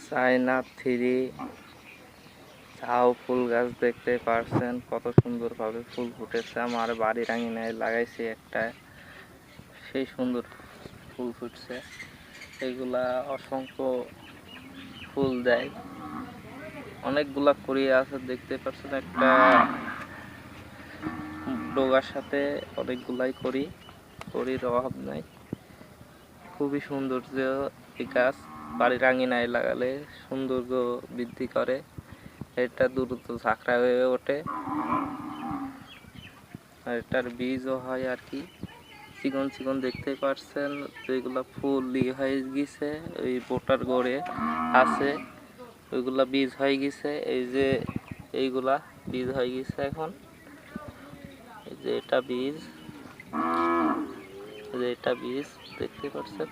China three ঝাউ ফুল গাছ দেখতে পারছেন, কত সুন্দরভাবে ফুল ফুটেছে। আমার বাড়ির আঙিনায় লাগাইছি একটা, সেই সুন্দর ফুল ফুটছে। এগুলা অসংখ্য ফুল দেয়, অনেকগুলা করি আছে দেখতে পাচ্ছেন। একটা ডোগার সাথে অনেকগুলাই করির অভাব নাই। খুবই সৌন্দর্য এই গাছ, বাড়ির আঙিনায় লাগালে সৌন্দর্য বৃদ্ধি করে। এটা দ্রুত ঝাঁকড়া হয়ে ওঠে, আর এটার বীজও হয় আর কি। চিকন চিকন দেখতে পাচ্ছেন, যেগুলা ফুল হয়ে গেছে ওই বোটার গড়ে আছে, ওইগুলা বীজ হয়ে গেছে। এই যে এইগুলা বীজ হয়ে গেছে এখন। এই যে এটা বীজ, দেখতে পাচ্ছেন।